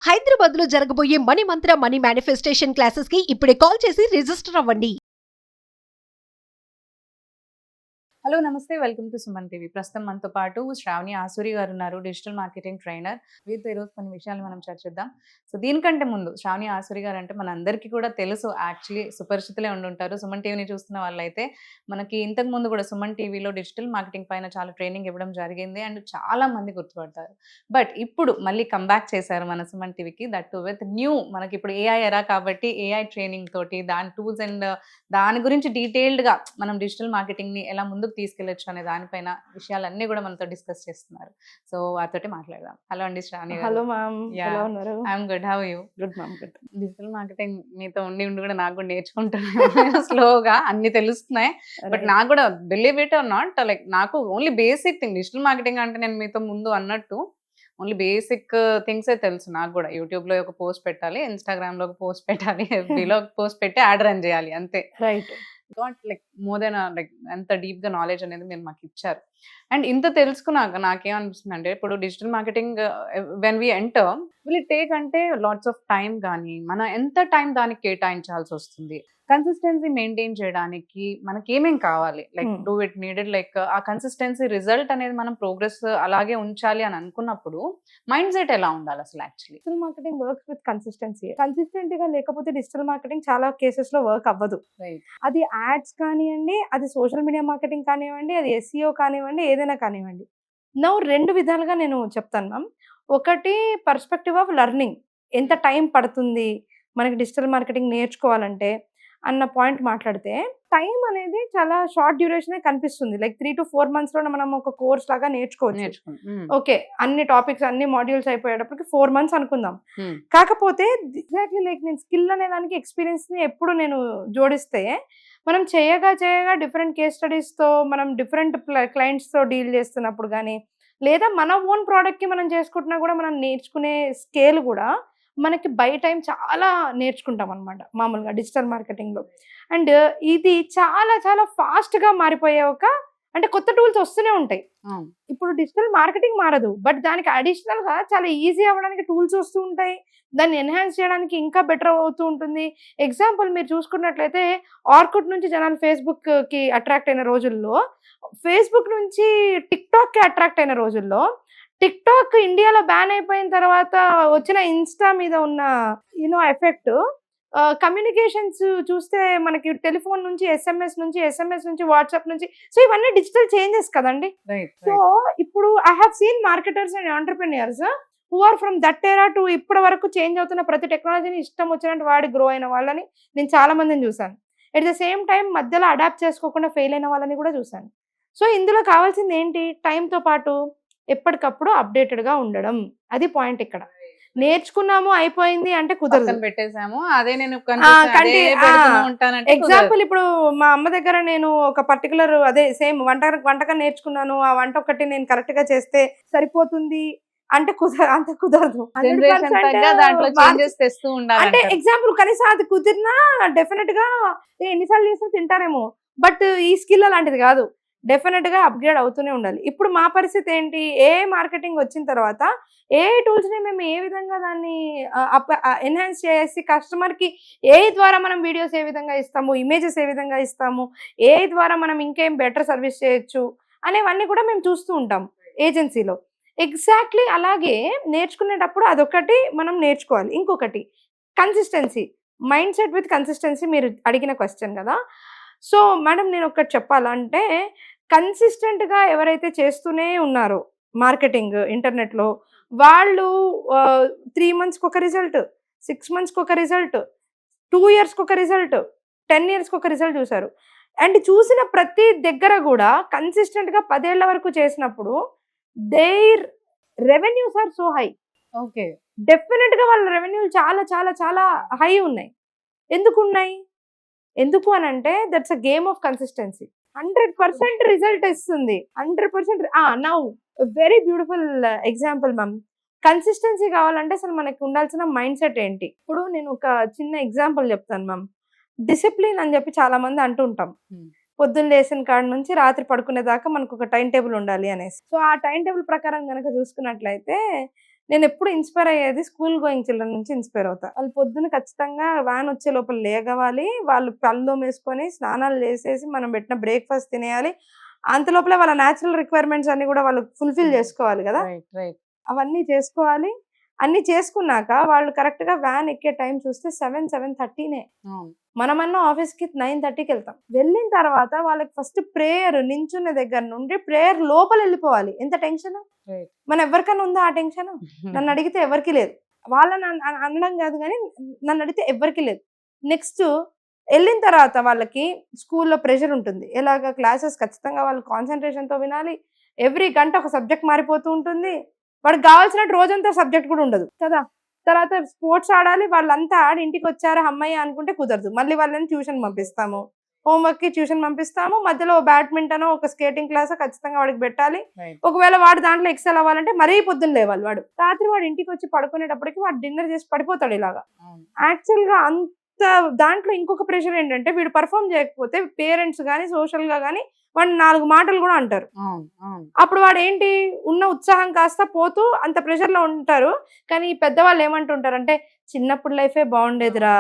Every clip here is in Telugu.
హైదరాబాద్ లో జరగబోయే మనీ మంత్ర మనీ మేనిఫెస్టేషన్ క్లాసెస్ కి ఇప్పుడే కాల్ చేసి రిజిస్టర్ అవ్వండి. హలో నమస్తే, వెల్కమ్ టు సుమన్ టీవీ. ప్రస్తుతం మనతో పాటు శ్రావణి ఆసూరి గారు ఉన్నారు, డిజిటల్ మార్కెటింగ్ ట్రైనర్. వీరితో ఈరోజు కొన్ని విషయాలు మనం చర్చిద్దాం. సో దీనికంటే ముందు శ్రావణి ఆసూరి గారు అంటే మనందరికీ కూడా తెలుసు, యాక్చువల్లీ సుపరిచితులే ఉండుంటారు. సుమన్ టీవీని చూస్తున్న వాళ్ళైతే మనకి ఇంతకు ముందు కూడా సుమన్ టీవీలో డిజిటల్ మార్కెటింగ్ పైన చాలా ట్రైనింగ్ ఇవ్వడం జరిగింది అండ్ చాలా మంది గుర్తుపడతారు. బట్ ఇప్పుడు మళ్ళీ కంబ్యాక్ చేశారు మన సుమన్ టీవీకి, దట్ టు విత్ న్యూ. మనకి ఇప్పుడు ఏఐ ఎరా కాబట్టి ఏఐ ట్రైనింగ్ తోటి దాని టూల్స్ అండ్ దాని గురించి డీటెయిల్డ్గా మనం డిజిటల్ మార్కెటింగ్ని ఎలా ముందుకు తీసుకెళ్ళొచ్చు అనే దానిపైన విషయాలన్నీ కూడా మనతో డిస్కస్ చేస్తున్నారు. సో వారితోటి మాట్లాడదాం. హలో అండి శ్రావణి గారు. హలో మ్యామ్, ఎలా ఉన్నారు? I'm good, how you? Good ma'am, good. Digital marketing మీతో ఉండి కూడా నాకు కూడా నేర్చుకుంటున్నాను స్లోగా, అన్ని తెలుస్తున్నాయి. బట్ నాకు కూడా believe it or not, like నాకు only basic thing digital marketing అంటే నేను మీతో ముందు అన్నట్టు ఓన్లీ బేసిక్ థింగ్సే తెలుసు. నాకు కూడా యూట్యూబ్లో ఒక పోస్ట్ పెట్టాలి, ఇన్స్టాగ్రామ్లో ఒక పోస్ట్ పెట్టాలి, ఎఫ్బీలో ఒక పోస్ట్ పెట్టి యాడ్ రన్ చేయాలి, అంతే. Right. Not like more than like ఎంత డీప్గా నాలెడ్జ్ అనేది మీరు మాకు ఇచ్చారు. అండ్ ఇంత తెలుసుకున్నాక నాకేమనిపిస్తుంది అంటే, ఇప్పుడు digital marketing when we enter will it take అంటే లాట్స్ ఆఫ్ టైం, కానీ మనం ఎంత టైం దానికి కేటాయించాల్సి వస్తుంది? కన్సిస్టెన్సీ మెయింటైన్ చేయడానికి మనకి ఏమేం కావాలి? Like do it needed, like ఆ కన్సిస్టెన్సీ రిజల్ట్ అనేది మనం ప్రోగ్రెస్ అలాగే ఉంచాలి అని అనుకున్నప్పుడు మైండ్ సెట్ ఎలా ఉండాలి అసలు? Actually digital marketing works with consistency. Consistent గా లేకపోతే డిజిటల్ మార్కెటింగ్ చాలా కేసెస్ లో వర్క్ అవ్వదు. అది యాడ్స్ కానివ్వండి, అది సోషల్ మీడియా మార్కెటింగ్ కానివ్వండి, అది ఎస్ఈఓ కానివ్వండి, ఏదైనా కానివ్వండి. నౌ రెండు విధాలుగా నేను చెప్తాను మ్యామ్. ఒకటి పర్స్పెక్టివ్ ఆఫ్ లెర్నింగ్, ఎంత టైం పడుతుంది మనకి డిజిటల్ మార్కెటింగ్ నేర్చుకోవాలంటే అన్న పాయింట్ మాట్లాడితే, టైం అనేది చాలా షార్ట్ డ్యూరేషన్ కనిపిస్తుంది. లైక్ 3 to 4 months లో మనం ఒక కోర్స్ లాగా నేర్చుకోవచ్చు. ఓకే, అన్ని టాపిక్స్ అన్ని మాడ్యూల్స్ అయిపోయేటప్పటికి 4 months అనుకుందాం. కాకపోతే ఎగ్జాక్ట్లీ లైక్ నేను స్కిల్ అనే దానికి ఎక్స్పీరియన్స్ ని ఎప్పుడు నేను జోడిస్తే, మనం చేయగా డిఫరెంట్ కేస్ స్టడీస్ తో మనం డిఫరెంట్ క్లయింట్స్ తో డీల్ చేస్తున్నప్పుడు కానీ, లేదా మన ఓన్ ప్రోడక్ట్ కి మనం చేసుకుంటున్నా కూడా మనం నేర్చుకునే స్కేల్ కూడా మనకి బై టైం చాలా నేర్చుకుంటాం అనమాట మామూలుగా డిజిటల్ మార్కెటింగ్లో. అండ్ ఇది చాలా చాలా ఫాస్ట్గా మారిపోయే అంటే కొత్త టూల్స్ వస్తూనే ఉంటాయి. ఇప్పుడు డిజిటల్ మార్కెటింగ్ మారదు, బట్ దానికి అడిషనల్గా చాలా ఈజీ అవ్వడానికి టూల్స్ వస్తూ ఉంటాయి. దాన్ని ఎన్హాన్స్ చేయడానికి ఇంకా బెటర్ అవుతూ ఉంటుంది. ఎగ్జాంపుల్ మీరు చూసుకున్నట్లయితే, ఆర్కుట్ నుంచి జనాలు ఫేస్బుక్కి అట్రాక్ట్ అయిన రోజుల్లో, ఫేస్బుక్ నుంచి టిక్టాక్కి అట్రాక్ట్ అయిన రోజుల్లో, టిక్టాక్ ఇండియాలో బ్యాన్ అయిపోయిన తర్వాత వచ్చిన ఇన్స్టా మీద ఉన్న ఎఫెక్ట్, కమ్యూనికేషన్స్ చూస్తే మనకి టెలిఫోన్ నుంచి ఎస్ఎంఎస్ నుంచి వాట్సాప్ నుంచి, సో ఇవన్నీ డిజిటల్ చేంజెస్ కదండి. సో ఇప్పుడు I have seen marketers and entrepreneurs who are from that era to ఇప్పటి వరకు చేంజ్ అవుతున్న ప్రతి టెక్నాలజీని ఇష్టం వచ్చినట్టు వాడి గ్రో అయిన వాళ్ళని నేను చాలా మందిని చూసాను. ఎట్ ద సేమ్ టైం మధ్యలో అడాప్ట్ చేసుకోకుండా ఫెయిల్ అయిన వాళ్ళని కూడా చూసాను. సో ఇందులో కావాల్సింది ఏంటి? టైంతో పాటు ఎప్పటికప్పుడు అప్డేటెడ్ గా ఉండడం. అది పాయింట్ ఇక్కడ. నేర్చుకున్నాము అయిపోయింది అంటే కుదరదు, పెట్టేసాము అదే. నేను ఎగ్జాంపుల్ ఇప్పుడు మా అమ్మ దగ్గర నేను ఒక పర్టికులర్ అదే సేమ్ వంటకం నేర్చుకున్నాను, ఆ వంట ఒకటి నేను కరెక్ట్ గా చేస్తే సరిపోతుంది అంటే అంత కుదరదు. అంటే ఎగ్జాంపుల్ కనీసం అది కుదిరినా డెఫినెట్ గా ఎన్నిసార్లు చేసినా తింటారేమో, బట్ ఈ స్కిల్ అలాంటిది కాదు. డెఫినెట్ గా అప్గ్రేడ్ అవుతూనే ఉండాలి. ఇప్పుడు మా పరిస్థితి ఏంటి? ఏ మార్కెటింగ్ వచ్చిన తర్వాత ఏ టూల్స్ ని మేము ఏ విధంగా దాన్ని ఎన్హాన్స్ చేసి కస్టమర్ కి ఏ ద్వారా మనం వీడియోస్ ఏ విధంగా ఇస్తాము, ఇమేజెస్ ఏ విధంగా ఇస్తాము, ఏ ద్వారా మనం ఇంకేం బెటర్ సర్వీస్ చేయొచ్చు అనేవన్నీ కూడా మేము చూస్తూ ఉంటాం ఏజెన్సీలో. ఎగ్జాక్ట్లీ అలాగే నేర్చుకునేటప్పుడు అదొకటి మనం నేర్చుకోవాలి. ఇంకొకటి consistency, mind set with consistency. మీరు అడిగిన క్వశ్చన్ కదా. సో మేడం, నేను ఒకటి చెప్పాలంటే, కన్సిస్టెంట్గా ఎవరైతే చేస్తూనే ఉన్నారో మార్కెటింగ్ ఇంటర్నెట్లో, వాళ్ళు 3 monthsకి ఒక రిజల్ట్, 6 monthsకి ఒక రిజల్ట్, 2 yearsకి ఒక రిజల్ట్, 10 yearsకి ఒక రిజల్ట్ చూశారు. అండ్ చూసిన ప్రతి దగ్గర కూడా కన్సిస్టెంట్గా 10 ఏళ్ల వరకు చేసినప్పుడు their revenues are so high. Okay, డెఫినెట్గా వాళ్ళ రెవెన్యూలు చాలా చాలా చాలా హై ఉన్నాయి. ఎందుకు అని అంటే, that's a game of consistency. 100% result ఇస్తుంది. 100%. Now very beautiful example ma'am. Consistency కావాలంటే అసలు మనకి ఉండాల్సిన మైండ్ సెట్ ఏంటి? ఇప్పుడు నేను ఒక చిన్న ఎగ్జాంపుల్ చెప్తాను మ్యామ్. డిసిప్లిన్ అని చెప్పి చాలా మంది అంటూ ఉంటాం. పొద్దున్న లేసిన కాడ నుంచి రాత్రి పడుకునే దాకా మనకు ఒక టైం టేబుల్ ఉండాలి అనేసి. సో ఆ టైం టేబుల్ ప్రకారం కనుక చూసుకున్నట్లయితే, నేను ఎప్పుడు ఇన్స్పైర్ అయ్యేది స్కూల్ గోయింగ్ చిల్డ్రన్ నుంచి ఇన్స్పైర్ అవుతా. వాళ్ళు పొద్దున ఖచ్చితంగా వ్యాన్ వచ్చే లోపల లేగవాలి, వాళ్ళు పళ్ళు వేసుకొని స్నానాలు చేసేసి మనం పెట్టిన బ్రేక్ఫాస్ట్ తినేయాలి. అంత లోపల వాళ్ళ న్యాచురల్ రిక్వైర్మెంట్స్ అన్ని కూడా వాళ్ళు ఫుల్ఫిల్ చేసుకోవాలి కదా. అవన్నీ చేసుకోవాలి. అన్ని చేసుకున్నాక వాళ్ళు కరెక్ట్ గా వ్యాన్ ఎక్కే టైం చూస్తే 7:30 మనమన్నా ఆఫీస్ కి 9:30కి వెళ్తాం. వెళ్ళిన తర్వాత వాళ్ళకి ఫస్ట్ ప్రేయర్, నించున్న దగ్గర నుండి ప్రేయర్ లోపల వెళ్ళిపోవాలి. ఎంత టెన్షన్ మన ఎవరికైనా ఉందా ఆ టెన్షన్? నన్ను అడిగితే ఎవరికి లేదు. వాళ్ళని అనడం కాదు కానీ నన్ను అడిగితే ఎవరికి లేదు. నెక్స్ట్ వెళ్ళిన తర్వాత వాళ్ళకి స్కూల్లో ప్రెషర్ ఉంటుంది. ఎలాగ క్లాసెస్ ఖచ్చితంగా వాళ్ళు కాన్సన్ట్రేషన్ తో వినాలి. ఎవ్రీ గంట ఒక సబ్జెక్ట్ మారిపోతూ ఉంటుంది. వాడికి కావాల్సినట్టు రోజంతా సబ్జెక్ట్ కూడా ఉండదు కదా. తర్వాత స్పోర్ట్స్ ఆడాలి, వాళ్ళంతా ఆడి ఇంటికి వచ్చారు అమ్మయ్య అనుకుంటే కుదరదు. మళ్ళీ వాళ్ళని ట్యూషన్ పంపిస్తాము, హోంవర్క్ కి ట్యూషన్ పంపిస్తాము. మధ్యలో బ్యాడ్మింటన్, ఒక స్కేటింగ్ క్లాస్ ఖచ్చితంగా వాడికి పెట్టాలి. ఒకవేళ వాడు దాంట్లో ఎక్సెల్ అవ్వాలంటే మరీ పొద్దున్న లేవాలి. వాడు రాత్రి వాడు ఇంటికి వచ్చి పడుకునేటప్పటికి వాడు డిన్నర్ చేసి పడిపోతాడు. ఇలాగా యాక్చువల్ గా అంత దాంట్లో ఇంకొక ప్రెషర్ ఏంటంటే వీడు పర్ఫామ్ చేయకపోతే పేరెంట్స్ కానీ సోషల్ గా కానీ వాడు 4 మాటలు కూడా అంటారు. అప్పుడు వాడు ఏంటి ఉన్న ఉత్సాహం కాస్త పోతూ అంత ప్రెషర్ లో ఉంటారు. కానీ పెద్దవాళ్ళు ఏమంటుంటారంటే చిన్నప్పుడు లైఫే బాగుండేదిరా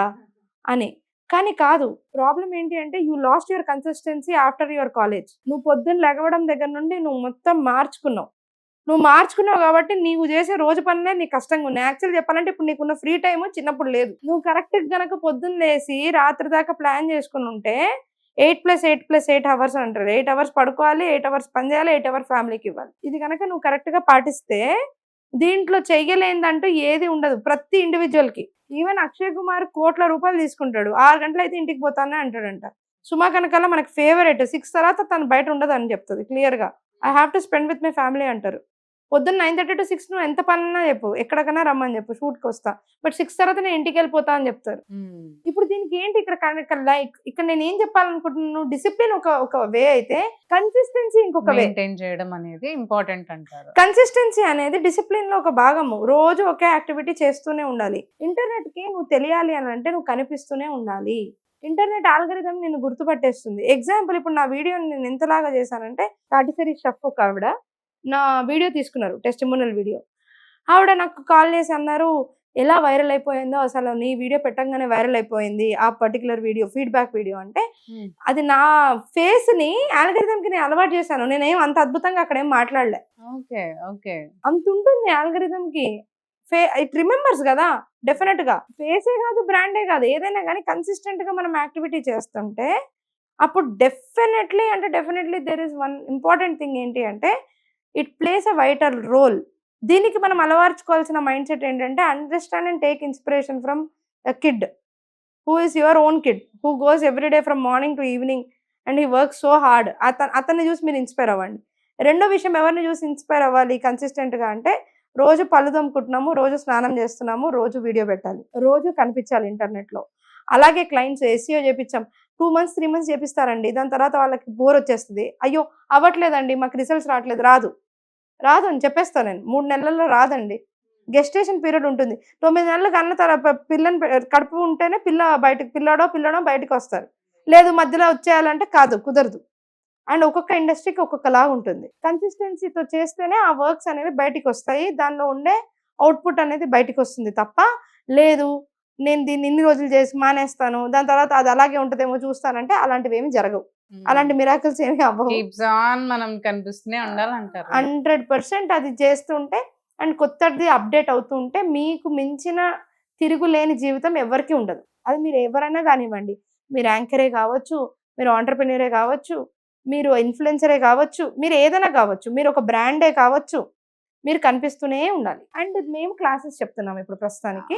అని. కానీ కాదు, ప్రాబ్లం ఏంటి అంటే you lost your consistency after your college. నువ్వు పొద్దున్న లెగవడం దగ్గర నుండి నువ్వు మొత్తం మార్చుకున్నావు కాబట్టి నీవు చేసే రోజు పనులే నీకు కష్టంగా ఉన్నాయి. యాక్చువల్ చెప్పాలంటే ఇప్పుడు నీకున్న ఫ్రీ టైం చిన్నప్పుడు లేదు. నువ్వు కరెక్ట్ గనక పొద్దున్న లేసి రాత్రి దాకా ప్లాన్ చేసుకుని ఉంటే 8+8+8 అవర్స్ అంటారు. 8 అవర్స్ పడుకోవాలి, 8 అవర్స్ పని చేయాలి, 8 అవర్స్ ఫ్యామిలీకి ఇవ్వాలి. ఇది కనుక నువ్వు కరెక్ట్ గా పాటిస్తే దీంట్లో చెయ్యలేదంటూ ఏది ఉండదు ప్రతి ఇండివిజువల్ కి. ఈవెన్ అక్షయ్ కుమార్ కోట్ల రూపాయలు తీసుకుంటాడు, 6 గంటలు అయితే ఇంటికి పోతానే అంటాడంట. సుమా కనకాల మనకు ఫేవరెట్, 6 తర్వాత తను బయట ఉండదు అని చెప్తుంది క్లియర్ గా. I have to spend with my family అంటారు. పొద్దున్న 9:30 to 6 నువ్వు ఎంత పనన్నా చెప్పు, ఎక్కడికైనా రమ్మని చెప్పు, షూట్కి వస్తా, బట్ 6 తర్వాత నేను ఇంటికి వెళ్ళిపోతా అని చెప్తారు. ఇప్పుడు దీనికి ఏంటి ఇక్కడ నేను ఏం చెప్పాలనుకుంటున్నాను, డిసిప్లిన్ ఒక వే అయితే కన్సిస్టెన్సీ ఇంకొక వే చేయడం అనేది ఇంపార్టెంట్ అంటారు. కన్సిస్టెన్సీ అనేది డిసిప్లిన్ లో ఒక భాగము. రోజు ఒకే యాక్టివిటీ చేస్తూనే ఉండాలి. ఇంటర్నెట్ కి నువ్వు తెలియాలి అని అంటే నువ్వు కనిపిస్తూనే ఉండాలి. ఇంటర్నెట్ ఆల్గరిథం నేను గుర్తుపట్టేస్తుంది. ఎగ్జాంపుల్ ఇప్పుడు నా వీడియో నేను ఎంతలాగా చేశానంటే, కాటిసరి షెఫ్ ఒక ఆవిడ నా వీడియో తీసుకున్నారు, టెస్టిమోనియల్ వీడియో. ఆవిడ నాకు కాల్ చేసి అన్నారు, ఎలా వైరల్ అయిపోయిందో అసలు, నీ వీడియో పెట్టంగానే వైరల్ అయిపోయింది ఆ పర్టికులర్ వీడియో, ఫీడ్బ్యాక్ వీడియో అంటే. అది నా ఫేస్ ని ఆల్గరిథం కి నేను అలవాటు చేశాను. నేనేం అంత అద్భుతంగా అక్కడ ఏం మాట్లాడలే. అంత ఉంటుంది ఆల్గరిథం కి. ఇట్ రిమెంబర్స్ కదా డెఫినెట్ గా. ఫేసే కాదు, బ్రాండే కాదు, ఏదైనా కానీ కన్సిస్టెంట్ గా మనం యాక్టివిటీ చేస్తుంటే అప్పుడు definitely there is one important thing ఏంటి అంటే it plays a vital role. దీనికి మనం అలవర్చుకోవాల్సిన మైండ్ సెట్ ఏంటంటే understand and take inspiration from a kid who is your own kid, who goes everyday from morning to evening and he work so hard. అతన్ని చూసి మీరు ఇన్స్పైర్ అవ్వండి. రెండో విషయం, ఎవరిని చూసి ఇన్స్పైర్ అవ్వాలి కన్సిస్టెంట్గా అంటే, రోజు పళ్ళు తోముకుంటున్నాము, రోజు స్నానం చేస్తున్నాము, రోజు వీడియో పెట్టాలి, రోజు కనిపించాలి ఇంటర్నెట్లో. అలాగే క్లయింట్స్ SEO చేపించాం, 2 months 3 months చేపిస్తారండి. దాని తర్వాత వాళ్ళకి బోర్ వచ్చేస్తుంది, అయ్యో అవ్వట్లేదండి, మాకు రిజల్ట్స్ రావట్లేదు, రాదు అని చెప్పేస్తాను నేను. 3 నెలల్లో రాదండి. గెస్టేషన్ పీరియడ్ ఉంటుంది. 9 నెలలు కన్న తర్వాత పిల్లని కడుపు ఉంటేనే పిల్లాడో బయటకు వస్తారు. లేదు మధ్యలో వచ్చేయాలంటే కుదరదు. అండ్ ఒక్కొక్క ఇండస్ట్రీకి ఒక్కొక్కలాగా ఉంటుంది. కన్సిస్టెన్సీతో చేస్తేనే ఆ వర్క్స్ అనేవి బయటికి వస్తాయి, దానిలో ఉండే అవుట్పుట్ అనేది బయటికి వస్తుంది తప్ప, లేదు నేను దీన్ని ఇన్ని రోజులు చేసి మానేస్తాను దాని తర్వాత అది అలాగే ఉంటుందేమో చూస్తానంటే అలాంటివి ఏమి జరగవు. అలాంటి మిరాకిల్స్ ఏమి అవ్వవు. మనం కనిపిస్తూనే ఉండాలంటారు. 100% అది చేస్తుంటే అండ్ కొత్తది అప్డేట్ అవుతూ ఉంటే మీకు మించిన తిరుగులేని జీవితం ఎవరికి ఉండదు. అది మీరు ఎవరైనా కానివ్వండి, మీరు యాంకరే కావచ్చు, మీరు ఆంటర్ప్రెన్యూరే కావచ్చు, మీరు ఇన్ఫ్లుయెన్సరే కావచ్చు, మీరు ఏదైనా కావచ్చు, మీరు ఒక బ్రాండే కావచ్చు, మీరు కనిపిస్తూనే ఉండాలి. అండ్ మేము క్లాసెస్ చెప్తున్నాం ఇప్పుడు ప్రస్తుతానికి.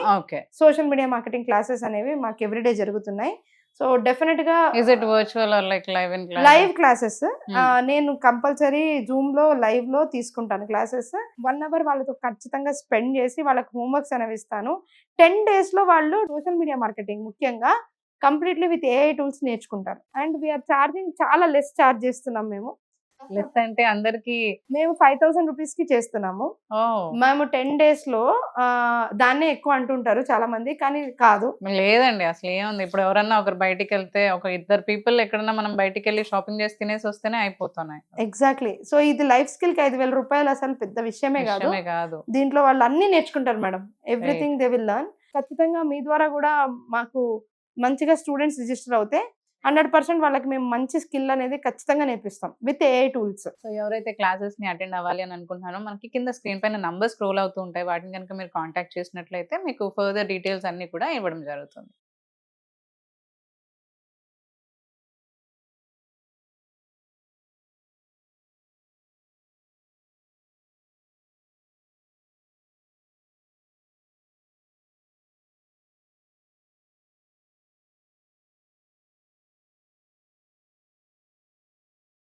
సోషల్ మీడియా మార్కెటింగ్ క్లాసెస్ అనేవి మాకు ఎవ్రీడే జరుగుతున్నాయి. సో డెఫినెట్ గా లైవ్ క్లాసెస్ నేను కంపల్సరీ జూమ్ లో లైవ్ లో తీసుకుంటాను క్లాసెస్. 1 hour వాళ్ళతో ఖచ్చితంగా స్పెండ్ చేసి వాళ్ళకి హోంవర్క్స్ అనేవి ఇస్తాను. 10 days లో వాళ్ళు సోషల్ మీడియా మార్కెటింగ్ ముఖ్యంగా కంప్లీట్లీ విత్ AI టూల్స్ నేర్చుకుంటారు. అండ్ వీఆర్ ఛార్జింగ్ చాలా లెస్ ఛార్జ్ చేస్తున్నాం మేము. లెస్ అంటే అందరికి మేము 5,000 రూపీస్ కి చేస్తున్నాము. మేము 10 days లో దాన్నే ఎక్కువ అంటుంటారు చాలా మంది, కానీ కాదు. లేదండి అసలు ఏముంది, ఇప్పుడు ఎవరన్నా ఒకరు బయటికి వెళ్తే ఒక ఇద్దరు పీపుల్ ఎక్కడన్నా మనం బయటికి వెళ్ళి షాపింగ్ చేసి తినేసి వస్తేనే అయిపోతున్నాయి. ఎగ్జాక్ట్లీ. సో ఇది లైఫ్ స్కిల్ కి 5,000 రూపాయలు అసలు పెద్ద విషయమే కాదు. దీంట్లో వాళ్ళు అన్ని నేర్చుకుంటారు madam. Everything they will learn. ఖచ్చితంగా మీ ద్వారా కూడా మాకు మంచిగా స్టూడెంట్స్ రిజిస్టర్ అవుతే 100% వాళ్ళకి మేము మంచి స్కిల్ అనేది ఖచ్చితంగా నేర్పిస్తాం విత్ AI టూల్స్. సో ఎవరైతే క్లాసెస్ ని అటెండ్ అవ్వాలి అని అనుకుంటున్నారో మనకి కింద స్క్రీన్ పైన నంబర్ స్క్రోల్ అవుతూ ఉంటాయి, వాటిని కనుక మీరు కాంటాక్ట్ చేసినట్లయితే మీకు ఫర్దర్ డీటెయిల్స్ అన్ని కూడా ఇవ్వడం జరుగుతుంది.